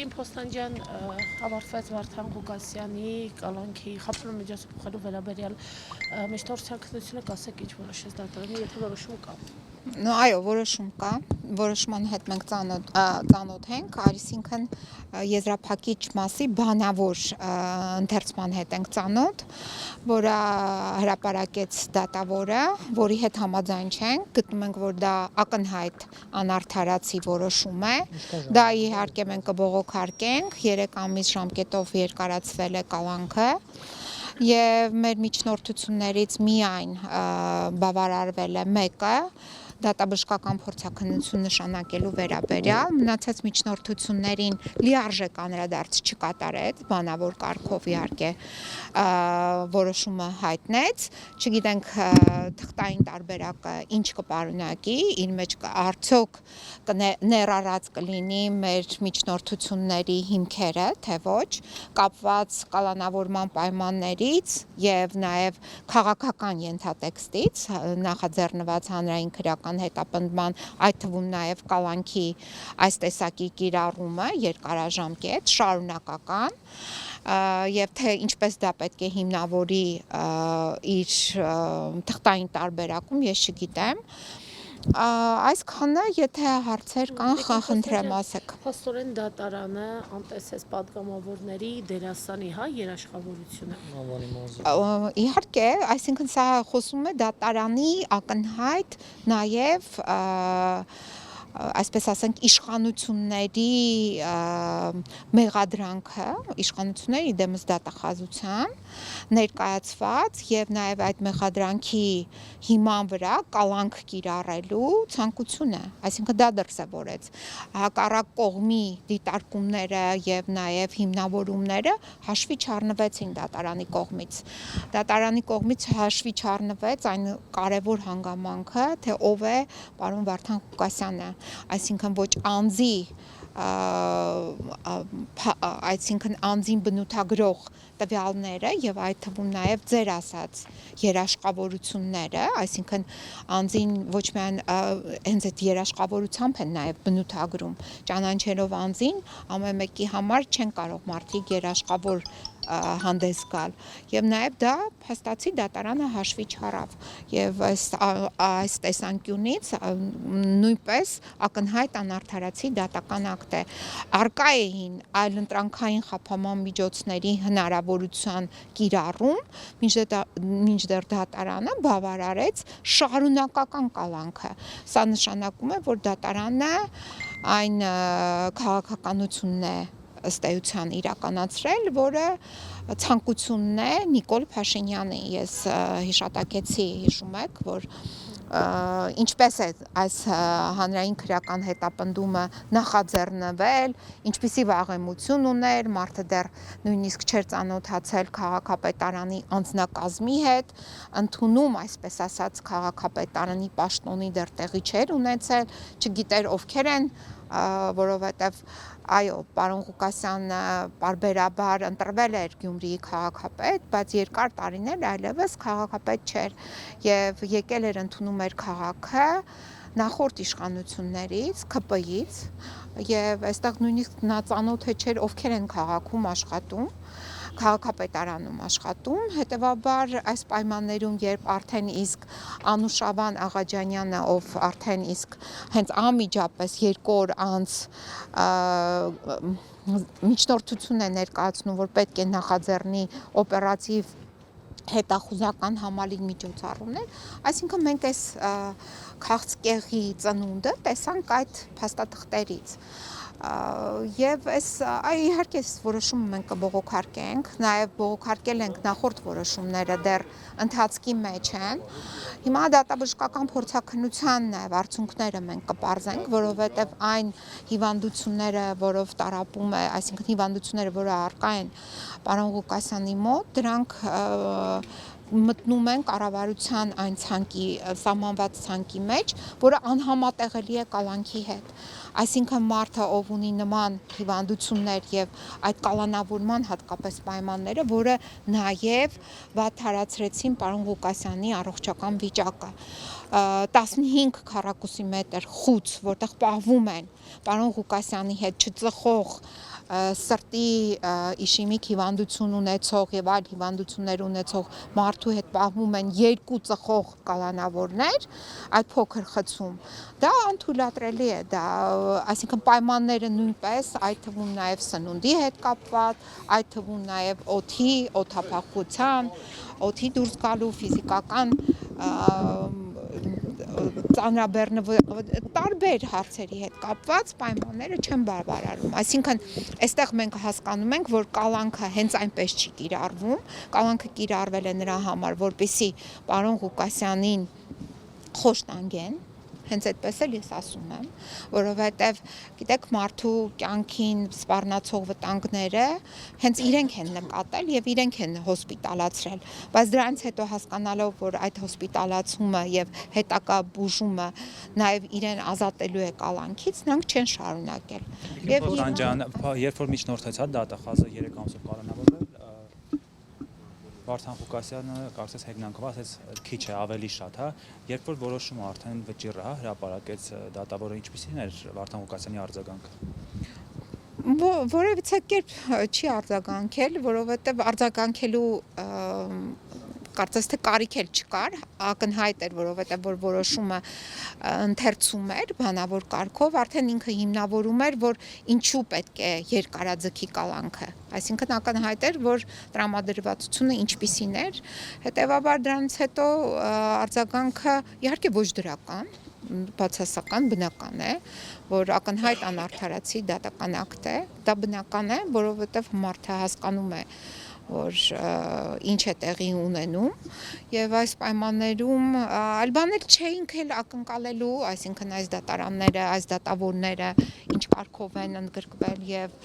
Տիկին Փոստանջյան հավարտվեց Վարդան Ղուկասյանի կալանքի խափանու միջոցը փոխելու վերաբերյալ միջնորդության քննությունը, կասեք ինչ որոշեց դատարանը, եթե որոշում կա։ Այո, որոշում կա, որոշման հետ մենք ծանոթ ենք, այսինքն եզրափակիչ մասի բանավոր ընթերցման հետ ենք ծանոթ, որը հրապարակեց դատավորը, որի հետ համաձայն չենք, գտնում ենք, որ դա ակնհայտ անարդարացի որոշում է, դա իհարկե մենք կբողոքարկենք, 3 ամիս ժամկետով երկարացվել է կալանքը, եւ մեր միջնորդություններից միայն բավարարվել է մեկը, դատաբժշկական փորձաքննություն նշանակելու վերաբերյալ, մնացած միջնորդություններին լիարժեք անդրադարձ չկատարեց, բանավոր կարգով իհարկե որոշումը հայտնեց, չգիտենք թղթային տարբերակը ինչ կպարունակի, իր մեջ արդյոք ներառած կլինի մեր միջնորդությունների հիմքերը, թե ոչ, կապված կալանավորման պայմաններից եւ նաեւ քաղաքական ենթատեքստից, նախաձեռնված հանրային քրեական հետապնդման, այդ թվում նաեւ կալանքի այս տեսակի կիրառումը երկարաժամկետ, շարունակական, եւ թե ինչպես դա պետք է հիմնավորի իր թղթային տարբերակում, ես չգիտեմ, այսքանը, եթե հարցեր կան, խնդրեմ ասեք։ Փաստորեն դատարանը անտեսեց պատգամավորների դերասանի երաշխավորությունը։ Իհարկե, այսինքն սա խոսում է դատարանի ակնհայտ նաեւ այսպես ասենք իշխանությունների մեղադրանքը, իշխանությունների դեմս դատախազության ներկայացված եւ նաեւ այդ մեղադրանքի հիման վրա կալանք կիրառելու ցանկությունը, այսինքն դա դրսևորեց հակառակ կողմի դիտարկումները եւ նաեւ հիմնավորումները հաշվի չառնվեցին դատարանի կողմից հաշվի չառնվեց այն կարևոր հանգամանքը, թե ով է պարոն Վարդան Ղուկասյանը, այսինքն ոչ անձի այսինքն անձին բնութագրող տվյալները եւ այդ թվում նաեւ ձեր ասած երաշխավորությունները, այսինքն անձին ոչ միայն հենց այդ երաշխավորությամբ են նաեւ բնութագրում, ճանաչելով անձին, ամեն մեկի համար չեն կարող մարդիկ երաշխավոր հանդես գալ եւ նաեւ դա փաստացի դատարանը հաշվի չառավ եւ այս տեսանկյունից նույնպես ակնհայտ անարդարացի դատական ակտ է, արկա էին այլընտրանքային խափանման միջոցների հնարավորության կիրառում, մինչդեռ դատարանը բավարարեց շարունակական կալանքը, սա նշանակում է, որ դատարանը այն քաղաքականությունն է ըստ էության իրականացրել, որը ցանկությունն է Նիկոլ Փաշինյանի, ես հիշատակեցի, հիշում եք, որ ինչպես է այս հանրային քրեական հետապնդումը նախաձեռնվել, ինչպիսի վաղեմություն ուներ, մարդը դեռ նույնիսկ չէր ծանոթացել քաղաքապետարանի անձնակազմի հետ, ընդունում, այսպես ասած, քաղաքապետարանի պաշտոնի դեռ տեղի չէր ունեցել, չգիտեր ովքեր են, որովհետև այո, պարոն Ղուկասյանը պարբերաբար ընտրվել էր Գյումրիի քաղաքապետ, բայց երկար տարիներ այլևս քաղաքապետ չէր եւ եկել էր ընդունում էր քաղաքը նախորդ իշխանություններից, ՔՊ-ից եւ այստեղ նույնիսկ նա ծանոթ չէր ովքեր են քաղաքում աշխատում, քաղաքապետարանում աշխատում, հետեւաբար այս պայմաններում, երբ արդեն իսկ Անուշավան Աղաջանյանը, ով արդեն իսկ հենց անմիջապես 2 օր անց միջնորդություն է ներկայացնում, որ պետք է նախաձեռնի օպերատիվ հետախուզական համալիր միջոցառումներ, այսինքն մենք այս քաղցկեղի ծնունդը տեսանք այդ փաստաթղթերից եւ իհարկե այս որոշումը մենք կբողոքարկենք, նաեւ բողոքարկել ենք նախորդ որոշումները դեռ ընթացքի մեջ են, հիմա դատաբժշկական փորձաքննության նաեւ արդյունքները մենք կպարզենք, որովհետեւ այն հիվանդությունները, որով տառապում է, այսինքն հիվանդությունները, որը առկա են պարոն Ղուկասյանի մոտ, դրանք մտնում են կառավարության այն ցանկի սահմանված ցանկի մեջ, որը անհամատեղելի է կալանքի հետ։ Այսինքն մարդը, ով ունի նման հիվանդություններ եւ այդ կալանավորման հատկապես պայմանները, որը նաեւ վատթարացրեցին պարոն Ղուկասյանի առողջական վիճակը։ 15 քառակուսի մետր խուց, որտեղ պահվում են պարոն Ղուկասյանի հետ չծխող սրտի իշեմիկ հիվանդություն ունեցող եւ այլ հիվանդություններ ունեցող մարդու հետ պահվում են 2 ծխող կալանավորներ այդ փոքր խցում, դա անթույլատրելի է, դա այսինքն պայմանները նույնպես, այդ թվում նաեւ սնունդի հետ կապված, այդ թվում նաեւ օդի, օդափախության, օդի դուրս գալու ֆիզիկական տարբեր հարցերի հետ կապված պայմանները չեն բավարարում։ Այսինքն, այստեղ մենք հասկանում ենք, որ կալանքը հենց այնպես չի կիրառվում, կալանքը կիրառվել է նրա համար, որպեսզի պարոն Ղուկասյանին խոշտանգեն, հենց այդպես էլ ես ասում եմ, որովհետև գիտեք մարդու կյանքին սպառնացող վտանգները հենց իրենք են նկատել եւ իրենք են հոսպիտալացրել, բայց դրանից հետո հասկանալով, որ այդ հոսպիտալացումը եւ հետագա բուժումը նաեւ իրեն ազատելու է կալանքից, նրանք չեն շարունակել։ Եվ երբ որ միջնորդեցա դատախազը 3 ամսով կալանավորվել, Վարդան Ղուկասյանը կարծես հեգնանքով ասեց քիչ է ավելի շատ, հա, երբ որ որոշումը արդեն վճիռը, հա, հրապարակեց դատավորը, ինչպիսին էր Վարդան Ղուկասյանի արձագանքը։ Որևիցե կերպ չի արձագանքել, որովհետև արձագանքելու կարծես թե կարիք էլ չկար, ակնհայտ էր, որովհետև որ որոշումը ընթերցում էր բանավոր կարգով, արդեն ինքը հիմնավորում էր, որ ինչու պետք է երկարաձգի կալանքը, այսինքն ակնհայտ էր, որ տրամադրվածությունը ինչպիսին էր, հետևաբար դրանից հետո արձագանքը իհարկե ոչ դրական, բացասական, բնական է, որ ակնհայտ անարդարացի դատական ակտ է, դա բնական է, որովհետև մարդը հասկանում է, որ ինչ է տեղի ունենում եւ այս պայմաններում այլ բաներ չէինք էլ ակնկալելու, այսինքն այս դատարանները, այս դատավորները ինչ կարգով են ընդգրկվել եւ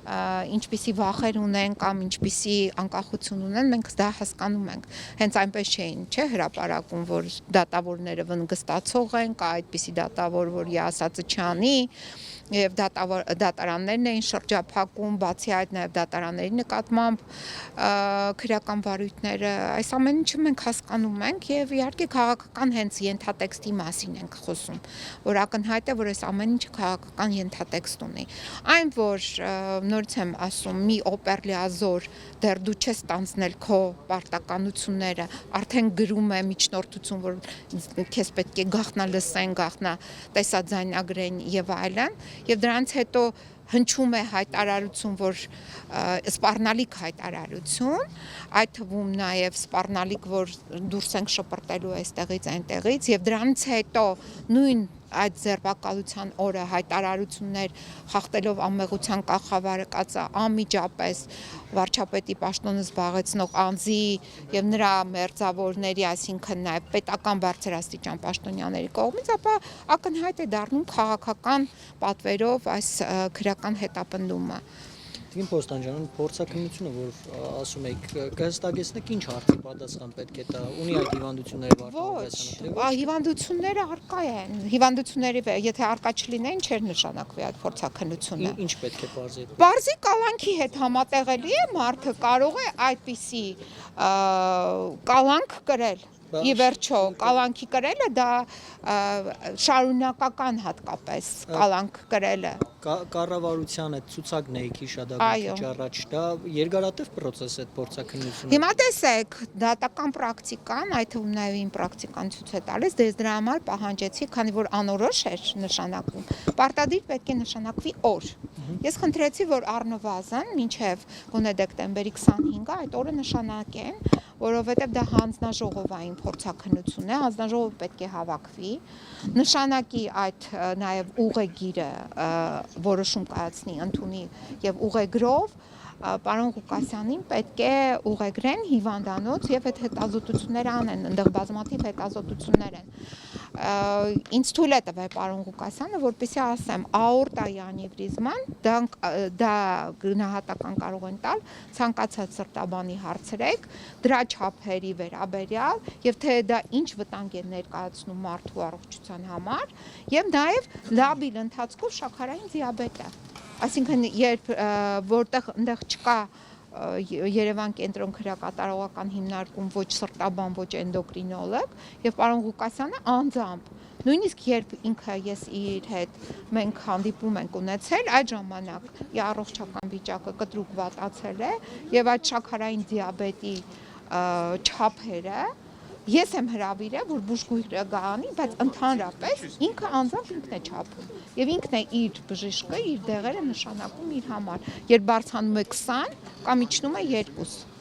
ինչպիսի վախեր ունեն կամ ինչպիսի անկախություն ունեն, մենք դա հասկանում ենք։ Հենց այնպես չէին, չէ, հրապարակում, որ դատավորները վնգստացող են, կա այդպիսի դատավոր, որ ասածը չանի, եւ դատարաններն էին շրջափակում, բացի այդ նաեւ դատարանների նկատմամբ քրեական վարույթները, այս ամեն ինչը մենք հասկանում ենք եւ իհարկե քաղաքական հենց ենթատեքստի մասին ենք խոսում, որ ակնհայտ է, որ այս ամեն ինչը քաղաքական ենթատեքստ ունի։ Այն, որ նորից եմ ասում, մի օպերլիազոր դեռ դու չես ստանձնել քո պարտականությունները, արդեն գրում է միջնորդություն, որ քեզ պետք է գաղտնա լսեն, գաղտնա տեսաձայնագրեն եւ այլն, եւ դրանից հետո հնչում է հայտարարություն, որ սպառնալիք հայտարարություն, այդ թվում նաև սպառնալիք, որ դուրս ենք շպրտելու այստեղից այնտեղից եւ դրանից հետո նույն այդ ձերբակալության օրը հայտարարություններ խախտելով անմեղության կախավարկածը անմիջապես վարչապետի պաշտոնը զբաղեցնող անձի եւ նրա մերձավորների, այսինքն նաեւ պետական բարձրաստիճան պաշտոնյաների կողմից, ապա ակնհայտ է դառնում քաղաքական պատվերով այս քրեական հետապնդումը։ Տիկին Պոստանջան, փորձաքննությունը, որ ասում եք, կհստակեցնեք ինչ հարցի պատասխան պետք է տա, ունի այդ հիվանդությունները Վարդան Ղուկասյանը, թե ոչ։ Հիվանդությունները առկա են, հիվանդությունների, եթե առկա չլինեն, չէր նշանակվի այդ փորձաքննությունը։ Ինչ պետք է բարձի։ Բարձի կալանքի հետ համատեղելի է, մարդը կարող է այդպիսի կալանք կրել։ Ի վերջո, կալանքի կրելը դա շարունակական հատկապես կալանք կրելը։ Կառավարությանը ցուցակն եք հիշադակի առաջ, դա երկարատև process է փորձաքննությունը։ Հիմա տեսեք, դատական պրակտիկան, այդ թվում նաև իմ պրակտիկան ցույց է տալիս, դες դրա համար պահանջեցի, քանի որ անորոշ էր նշանակում։ Պարտադիր պետք է նշանակվի օր։ Ես խնդրեցի, որ առնվազն մինչև գոնե դեկտեմբերի 25-ը այդ օրը նշանակեն, որովհետև դա հանձնաժողովային փորձաքննություն է, հանձնաժողովը պետք է հավաքվի, նշանակի այդ նաև ուղեգիրը որոշում կայացնի, ընդունի եւ ուղեգրով պարոն Ղուկասյանին պետք է ուղեգրեն հիվանդանոց եւ այդ հետազոտությունները անեն, այնտեղ բազմաթիվ հետազոտություններ են։ ինձ թույլ է տվել պարոն Ղուկասյանը, որպեսզի ասեմ, աորտայի անևրիզման դա գնահատական կարող են տալ ցանկացած սրտաբանի հարցրեք, դրա չափերի վերաբերյալ եւ թե դա ինչ վտանգ է ներկայացնում մարդու առողջության համար եւ նաեւ լաբիլ ընթացքով շաքարային դիաբետը։ Այսինքն երբ որտեղ այնտեղ չկա Երևան կենտրոն քրեակատարողական հիմնարկում ոչ սրտաբան, ոչ էնդոկրինոլոգ եւ պարոն Ղուկասյանը անձամբ նույնիսկ երբ ինքը ես իր հետ մենք հանդիպում ենք ունեցել, այդ ժամանակ իր առողջական վիճակը կտրուկ վատացել է եւ այդ շաքարային դիաբետի չափերը ես եմ հրավիրել, որ բուժկույրը գանի, բայց ընդհանրապես ինքը անձամբ ինքն է չափում եւ ինքն է իր բժիշկը, իր դեղերը նշանակում իր համար։ Երբ բարձրանում է 20 կամ իջնում է 2